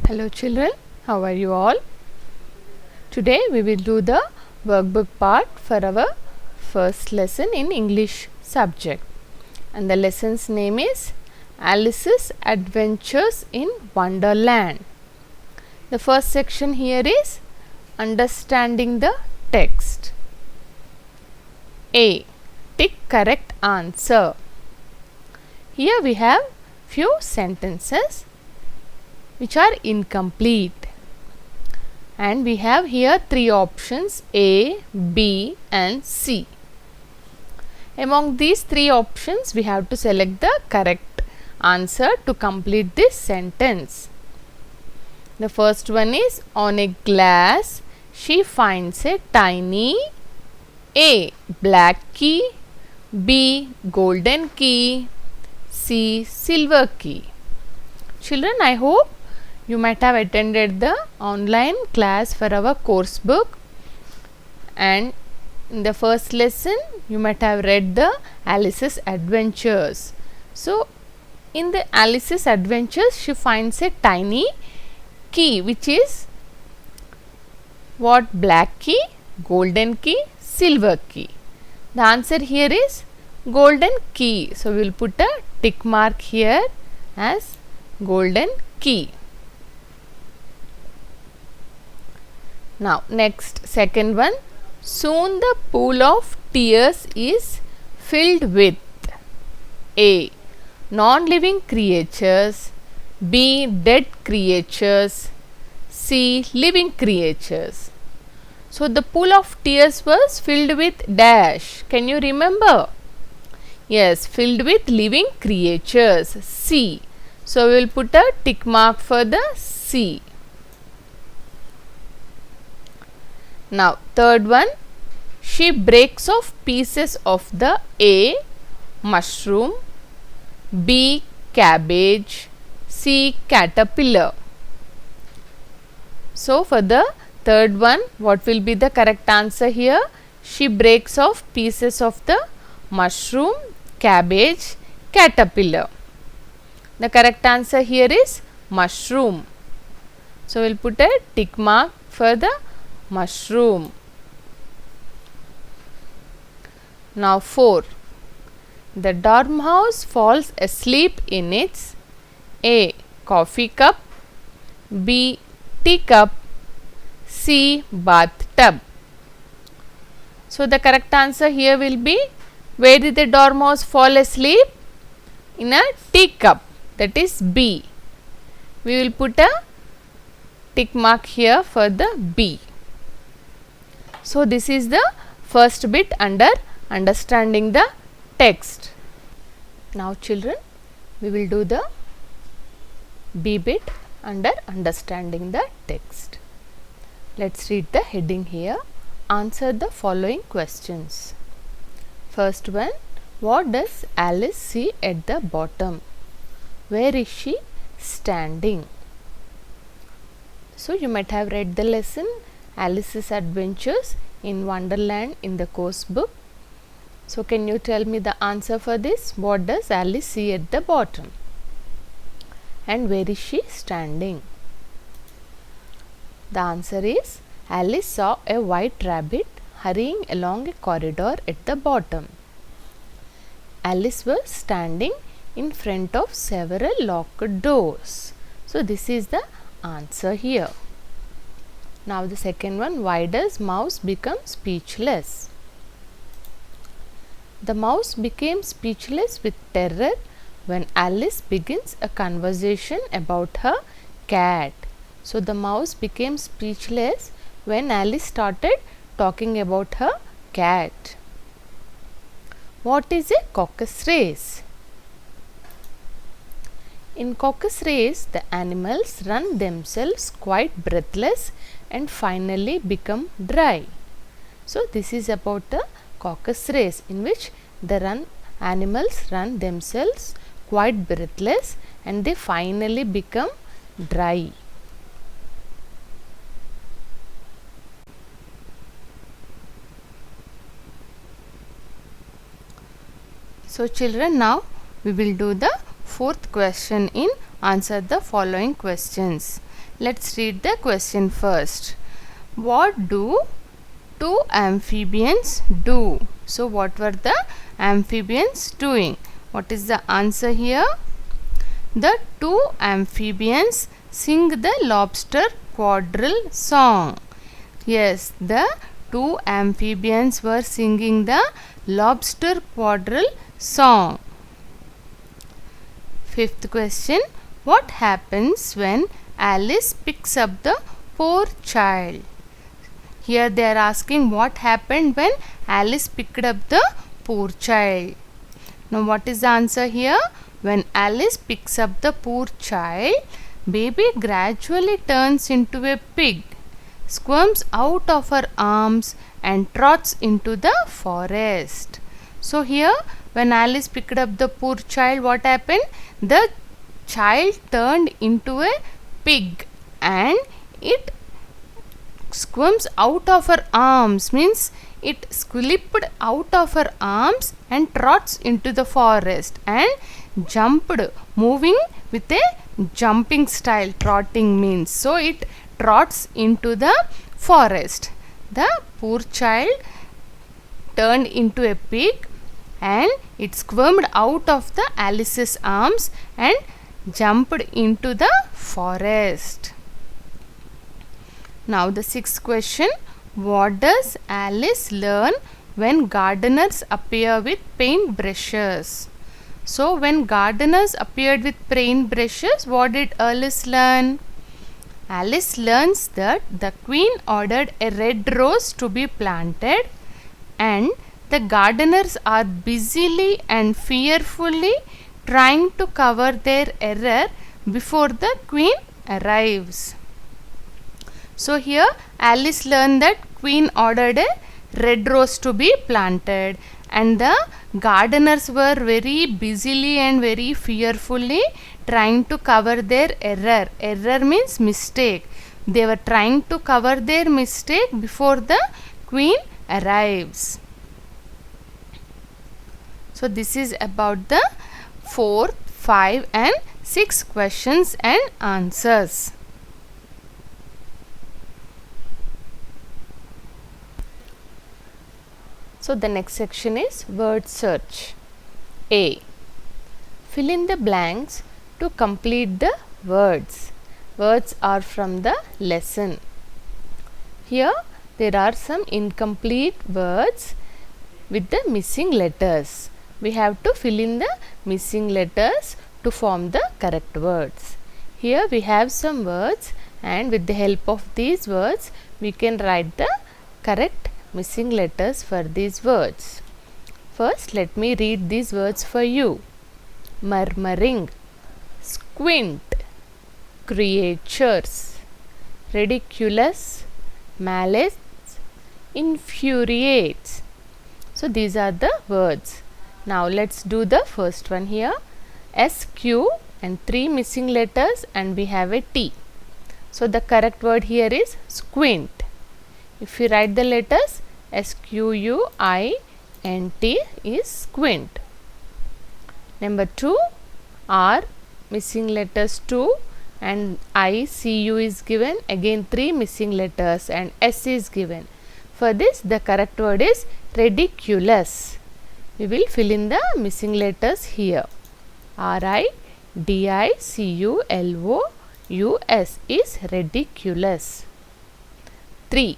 Hello children, how are you all? Today we will do the workbook part for our first lesson in English subject, and the lesson's name is Alice's Adventures in Wonderland. The first section here is understanding the text. A. Tick correct answer. Here we have few sentences which are incomplete, and we have here three options A, B and C. Among these three options we have to select the correct answer to complete this sentence. The first one is, on a glass she finds a tiny A. black key, B. golden key, C. silver key. Children, I hope you might have attended the online class for our course book, and in the first lesson you might have read the Alice's Adventures. So in the Alice's Adventures she finds a tiny key, which is what? Black key, golden key, silver key. The answer here is golden key. So we will put a tick mark here as golden key. Now next, second one, soon the pool of tears is filled with A. non-living creatures, B. dead creatures, C. living creatures. So the pool of tears was filled with dash. Can you remember? Yes, filled with living creatures, C. So we will put a tick mark for the C. Now third one, she breaks off pieces of the A. mushroom, B. cabbage, C. caterpillar. So for the third one, what will be the correct answer here? She breaks off pieces of the mushroom, cabbage, caterpillar. The correct answer here is mushroom. So we will put a tick mark for the mushroom. Now 4. The dormouse falls asleep in its A. coffee cup, B. teacup, C. bathtub. So the correct answer here will be, where did the dormouse fall asleep? In a teacup, that is B. We will put a tick mark here for the B. So this is the first bit under understanding the text. Now children, we will do the B bit under understanding the text. Let's read the heading here. Answer the following questions. First one, what does Alice see at the bottom? Where is she standing? So you might have read the lesson Alice's Adventures in Wonderland in the course book. So can you tell me the answer for this? What does Alice see at the bottom? And where is she standing? The answer is, Alice saw a white rabbit hurrying along a corridor at the bottom. Alice was standing in front of several locked doors. So this is the answer here. Now the second one, why does mouse become speechless? The mouse became speechless with terror when Alice begins a conversation about her cat. So the mouse became speechless when Alice started talking about her cat. What is a caucus race? In caucus race, the animals run themselves quite breathless and finally become dry. So this is about the caucus race, in which the animals run themselves quite breathless and they finally become dry. So children, now we will do the fourth question in answer the following questions. let's read the question first. What do two amphibians do? So what were the amphibians doing? What is the answer here? The two amphibians sing the lobster quadrille song. Yes, the two amphibians were singing the lobster quadrille song. Fifth question. What happens when Alice picks up the poor child? Here they are asking what happened when Alice picked up the poor child. Now what is the answer here? When Alice picks up the poor child, baby gradually turns into a pig, squirms out of her arms and trots into the forest. So here when Alice picked up the poor child, what happened? The child turned into a pig and it squirms out of her arms, means it slipped out of her arms and trots into the forest and jumped, moving with a jumping style. Trotting means, so it trots into the forest. The poor child turned into a pig and it squirmed out of the Alice's arms and jumped into the forest. Now the sixth question. What does Alice learn when gardeners appear with paint brushes? So when gardeners appeared with paint brushes, what did Alice learn? Alice learns that the queen ordered a red rose to be planted and the gardeners are busily and fearfully trying to cover their error before the queen arrives. So here Alice learned that queen ordered a red rose to be planted and the gardeners were very busily and very fearfully trying to cover their error. Error means mistake. They were trying to cover their mistake before the queen arrives. So this is about the 4, 5 and 6 questions and answers. So the next section is word search. A. Fill in the blanks to complete the words. Words are from the lesson. Here there are some incomplete words with the missing letters. We have to fill in the missing letters to form the correct words. Here we have some words and with the help of these words we can write the correct missing letters for these words. First, let me read these words for you. Murmuring, squint, creatures, ridiculous, malice, infuriates. So these are the words. Now let's do the first one here. SQ and 3 missing letters and we have a T. So the correct word here is squint. If you write the letters SQUINT is squint. Number 2, R missing letters 2 and ICU is given. Again 3 missing letters and S is given. For this the correct word is ridiculous. We will fill in the missing letters here. RIDICULOUS is ridiculous. 3.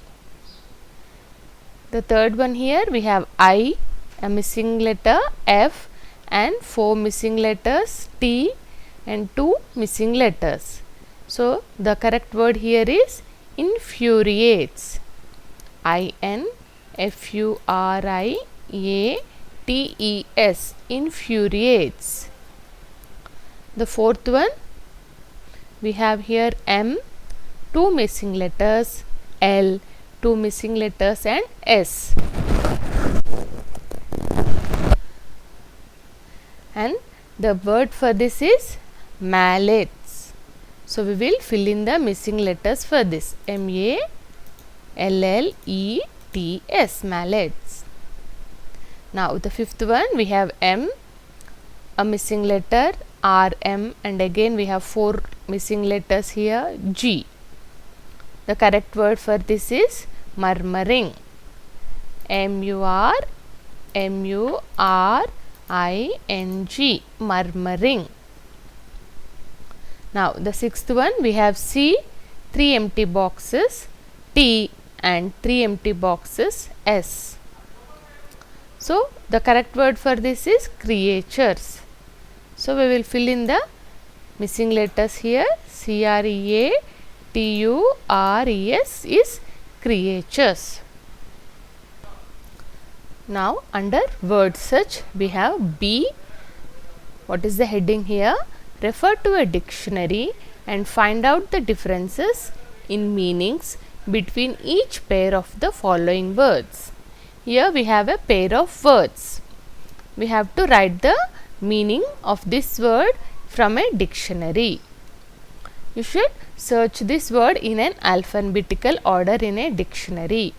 The third one here we have I, a missing letter, F and 4 missing letters, T and 2 missing letters. So the correct word here is infuriates. INFURIATES, infuriates. The fourth one we have here M, 2 missing letters, L, 2 missing letters and S. And the word for this is mallets. So we will fill in the missing letters for this. MALLETS, mallets. Now the fifth one we have M, a missing letter, RM and again we have 4 missing letters here, G. The correct word for this is murmuring. M-U-R-M-U-R-I-N-G, murmuring. Now the sixth one, we have C, 3 empty boxes, T and 3 empty boxes, S. So the correct word for this is creatures. So we will fill in the missing letters here. C-R-E-A-T-U-R-E-S is creatures. Now under word search we have B. What is the heading here? Refer to a dictionary and find out the differences in meanings between each pair of the following words. Here we have a pair of words. We have to write the meaning of this word from a dictionary. You should search this word in an alphabetical order in a dictionary.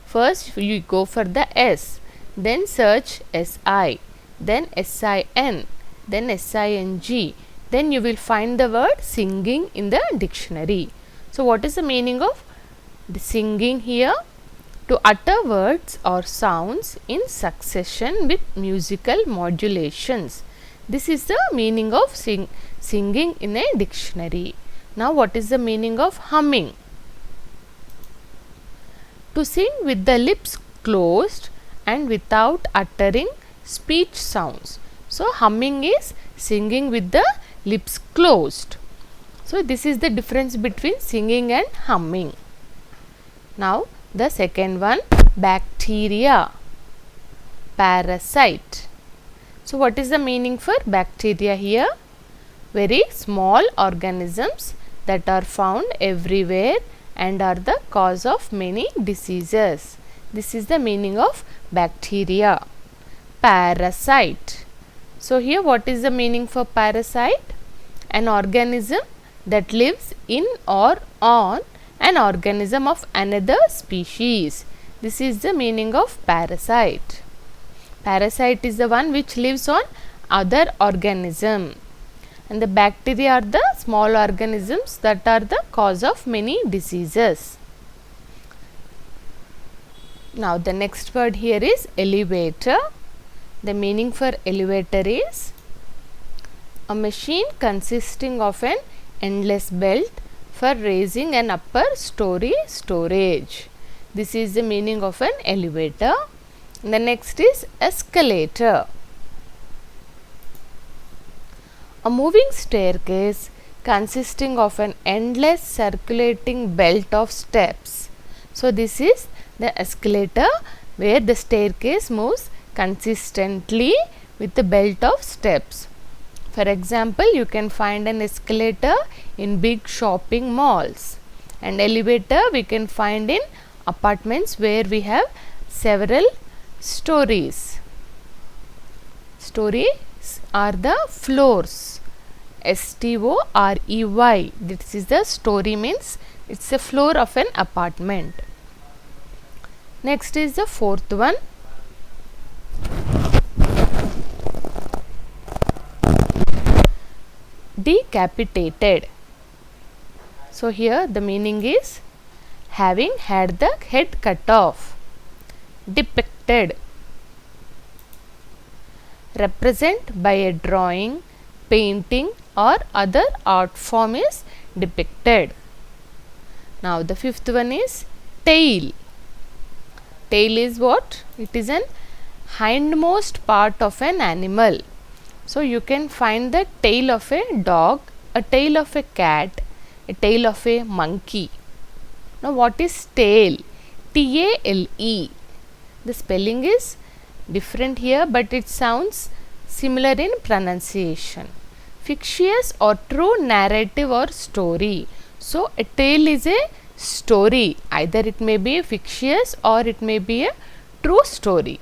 First you go for the S, then search S-I, then S-I-N, then S-I-N-G. Then you will find the word singing in the dictionary. So what is the meaning of the singing here? To utter words or sounds in succession with musical modulations. This is the meaning of singing in a dictionary. Now what is the meaning of humming? To sing with the lips closed and without uttering speech sounds. So humming is singing with the lips closed. So this is the difference between singing and humming. Now the second one, bacteria, parasite. So what is the meaning for bacteria here? Very small organisms that are found everywhere and are the cause of many diseases. This is the meaning of bacteria. Parasite. So here what is the meaning for parasite? An organism that lives in or on an organism of another species. This is the meaning of parasite. Parasite is the one which lives on other organism. And the bacteria are the small organisms that are the cause of many diseases. Now the next word here is elevator. The meaning for elevator is a machine consisting of an endless belt for raising an upper story storage. This is the meaning of an elevator. The next is escalator. A moving staircase consisting of an endless circulating belt of steps. So this is the escalator where the staircase moves consistently with the belt of steps. For example, you can find an escalator in big shopping malls, and elevator we can find in apartments where we have several stories. Stories are the floors. S-T-O-R-E-Y. This is the story, means it's a floor of an apartment. Next is the fourth one. Decapitated. So here the meaning is having had the head cut off. Depicted. Represent by a drawing, painting or other art form is depicted. Now the fifth one is tail. Tail is what? It is an hindmost part of an animal. So you can find the tail of a dog, a tail of a cat, a tail of a monkey. Now what is tail? T-A-L-E. The spelling is different here, but it sounds similar in pronunciation. Fictitious or true narrative or story. So a tale is a story. Either it may be fictitious or it may be a true story.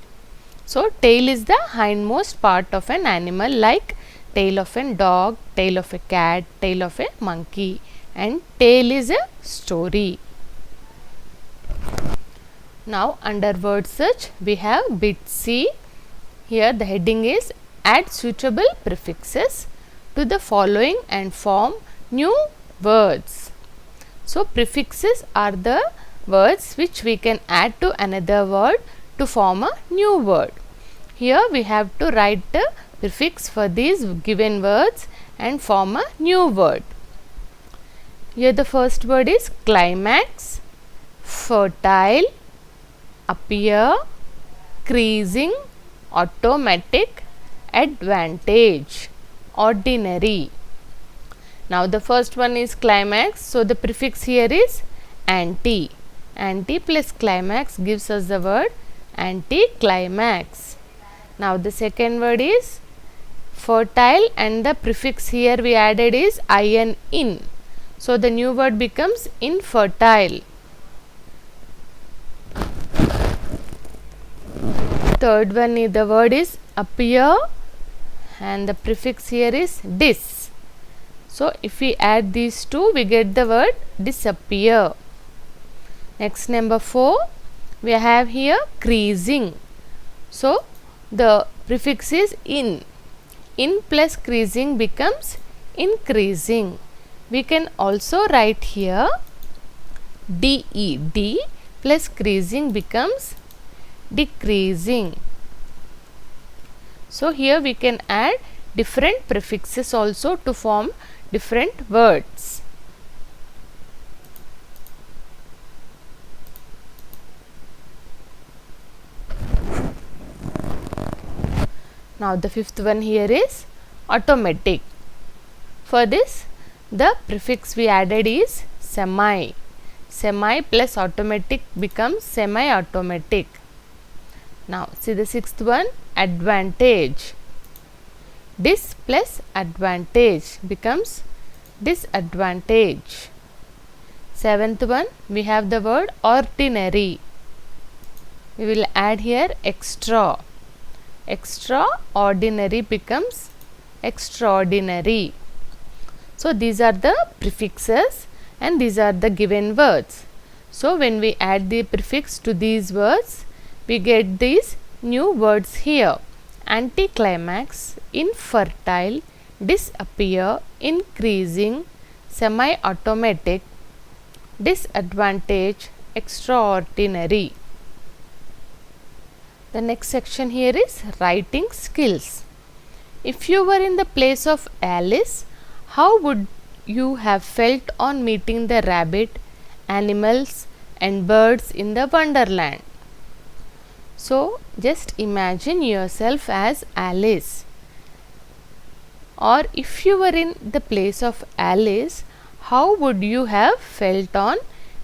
So tail is the hindmost part of an animal, like tail of a dog, tail of a cat, tail of a monkey, and tail is a story. Now under word search we have bit C. Here the heading is add suitable prefixes to the following and form new words. So prefixes are the words which we can add to another word to form a new word. Here we have to write the prefix for these given words and form a new word. Here the first word is climax, fertile, appear, creasing, automatic, advantage, ordinary. Now the first one is climax, so the prefix here is anti. Anti plus climax gives us the word anticlimax. Now the second word is fertile and the prefix here we added is in. So the new word becomes infertile. Third one is the word is appear and the prefix here is dis. So if we add these two we get the word disappear. Next number 4 we have here creasing. So the prefix is in. In plus creasing becomes increasing. We can also write here DE plus creasing becomes decreasing. So here we can add different prefixes also to form different words. Now the fifth one here is automatic. For this the prefix we added is semi. Semi plus automatic becomes semi-automatic. Now see the sixth one, advantage. Dis plus advantage becomes disadvantage. Seventh one we have the word ordinary. We will add here extra. Extraordinary becomes extraordinary. So these are the prefixes and these are the given words. So when we add the prefix to these words we get these new words here: anticlimax, infertile, disappear, increasing, semi-automatic, disadvantage, extraordinary. The next section here is writing skills. If you were in the place of Alice, how would you have felt on meeting the rabbit, animals and birds in the wonderland? So just imagine yourself as Alice. Or if you were in the place of Alice, how would you have felt on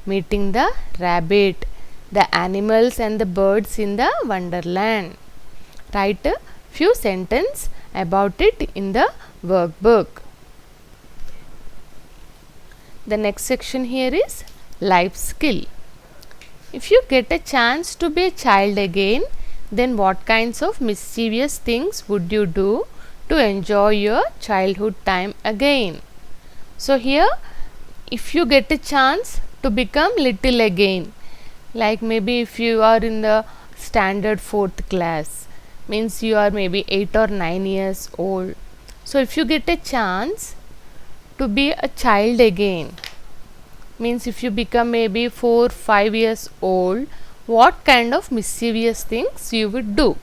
meeting the rabbit, the animals and the birds in the wonderland? Write a few sentences about it in the workbook. The next section here is life skill. If you get a chance to be a child again, then what kinds of mischievous things would you do to enjoy your childhood time again? So here, if you get a chance to become little again, like maybe if you are in the standard 4th class, means you are maybe 8 or 9 years old. So if you get a chance to be a child again, means if you become maybe 4-5 years old, what kind of mischievous things you would do?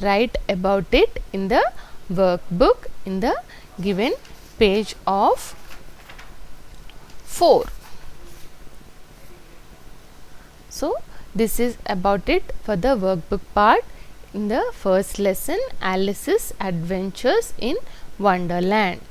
Write about it in the workbook in the given page of 4. So this is about it for the workbook part in the first lesson, Alice's Adventures in Wonderland.